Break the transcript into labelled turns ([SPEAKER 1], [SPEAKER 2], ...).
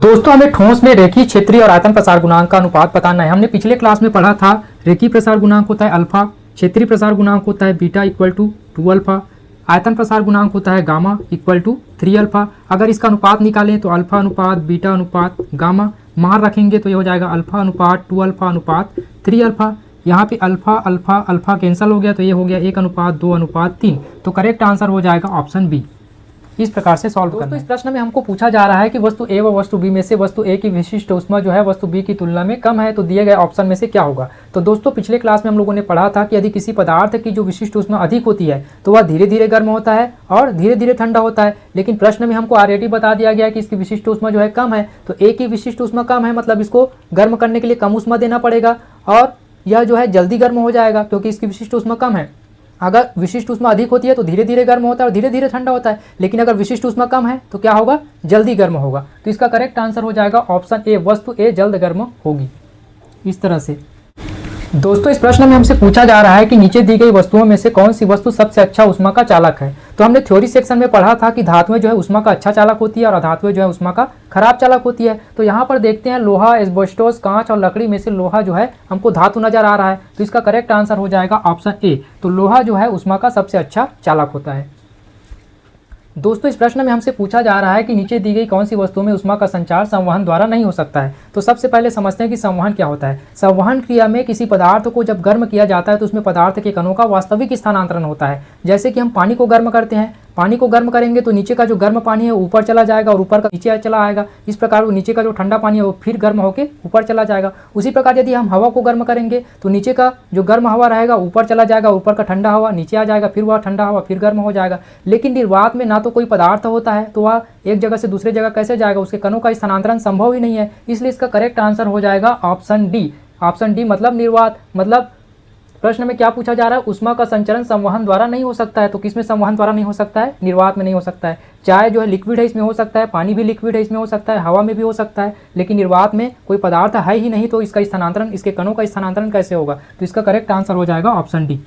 [SPEAKER 1] दोस्तों हमें ठोस में रेखीय क्षेत्रीय और आयतन प्रसार गुणांक का अनुपात बताना है। हमने पिछले क्लास में पढ़ा था रेखीय प्रसार गुणांक होता है अल्फा, क्षेत्रीय प्रसार गुणांक होता है बीटा इक्वल टू 2 अल्फा, आयतन प्रसार गुणांक होता है गामा इक्वल टू 3 अल्फा। अगर इसका अनुपात निकालें तो अल्फा अनुपात बीटा अनुपात गामा, मार रखेंगे तो ये हो जाएगा अल्फा अनुपात 2 अल्फा अनुपात 3 अल्फा। यहाँ पे अल्फा अल्फा अल्फा कैंसिल हो गया तो ये हो गया 1 अनुपात 2 अनुपात 3। तो करेक्ट आंसर हो जाएगा ऑप्शन बी। इस प्रकार से सॉल्व करना है। इस प्रश्न में हमको पूछा जा रहा है कि वस्तु ए व वस्तु बी में से वस्तु ए की विशिष्ट ऊष्मा जो है वस्तु बी की तुलना में कम है, तो दिए गए ऑप्शन में से क्या होगा। तो दोस्तों पिछले क्लास में हम लोगों ने पढ़ा था कि यदि किसी पदार्थ की जो विशिष्ट ऊष्मा अधिक होती है तो वह धीरे धीरे गर्म होता है और धीरे धीरे ठंडा होता है, लेकिन प्रश्न में हमको ऑलरेडी बता दिया गया कि इसकी विशिष्ट ऊष्मा जो है कम है। तो ए की विशिष्ट ऊष्मा कम है मतलब इसको गर्म करने के लिए कम ऊष्मा देना पड़ेगा और यह जो है जल्दी गर्म हो जाएगा क्योंकि इसकी विशिष्ट ऊष्मा कम है। अगर विशिष्ट ऊष्मा अधिक होती है तो धीरे धीरे गर्म होता है और धीरे धीरे ठंडा होता है, लेकिन अगर विशिष्ट ऊष्मा कम है तो क्या होगा, जल्दी गर्म होगा। तो इसका करेक्ट आंसर हो जाएगा ऑप्शन ए, वस्तु ए जल्द गर्म होगी। इस तरह से दोस्तों इस प्रश्न में हमसे पूछा जा रहा है कि नीचे दी गई वस्तुओं में से कौन सी वस्तु सबसे अच्छा ऊष्मा का चालक है। तो हमने थ्योरी सेक्शन में पढ़ा था कि धातुएं जो है ऊष्मा का अच्छा चालक होती है और अधातुएं जो है ऊष्मा का खराब चालक होती है। तो यहाँ पर देखते हैं लोहा, एस्बेस्टोस, कांच और लकड़ी में से लोहा जो है हमको धातु नजर आ रहा है, तो इसका करेक्ट आंसर हो जाएगा ऑप्शन ए। तो लोहा जो है ऊष्मा का सबसे अच्छा चालक होता है। दोस्तों इस प्रश्न में हमसे पूछा जा रहा है कि नीचे दी गई कौन सी वस्तुओं में ऊष्मा का संचार संवहन द्वारा नहीं हो सकता है। तो सबसे पहले समझते हैं कि संवहन क्या होता है। संवहन क्रिया में किसी पदार्थ को जब गर्म किया जाता है तो उसमें पदार्थ के कणों का वास्तविक स्थानांतरण होता है। जैसे कि हम पानी को गर्म करते हैं, पानी को गर्म करेंगे तो नीचे का जो गर्म पानी है ऊपर चला जाएगा और ऊपर का नीचे चला आएगा। इस प्रकार वो नीचे का जो ठंडा पानी है वो फिर गर्म होकर ऊपर चला जाएगा। उसी प्रकार यदि हम हवा को गर्म करेंगे तो नीचे का जो गर्म हवा रहेगा ऊपर चला जाएगा, ऊपर का ठंडा हवा नीचे आ जाएगा, फिर वह ठंडा हवा फिर गर्म हो जाएगा। लेकिन निर्वात में ना तो कोई पदार्थ होता है तो वह एक जगह से दूसरे जगह कैसे जाएगा, उसके कणों का स्थानांतरण संभव ही नहीं है। इसलिए इसका करेक्ट आंसर हो जाएगा ऑप्शन डी। ऑप्शन डी मतलब निर्वात। मतलब प्रश्न में क्या पूछा जा रहा है, ऊष्मा का संचरण संवहन द्वारा नहीं हो सकता है। तो किसमें संवहन द्वारा नहीं हो सकता है, निर्वात में नहीं हो सकता है। चाय जो है लिक्विड है इसमें हो सकता है, पानी भी लिक्विड है इसमें हो सकता है, हवा में भी हो सकता है, लेकिन निर्वात में कोई पदार्थ है ही नहीं, तो इसका स्थानांतरण, इसके कणों का स्थानांतरण कैसे होगा। तो इसका करेक्ट आंसर हो जाएगा ऑप्शन डी।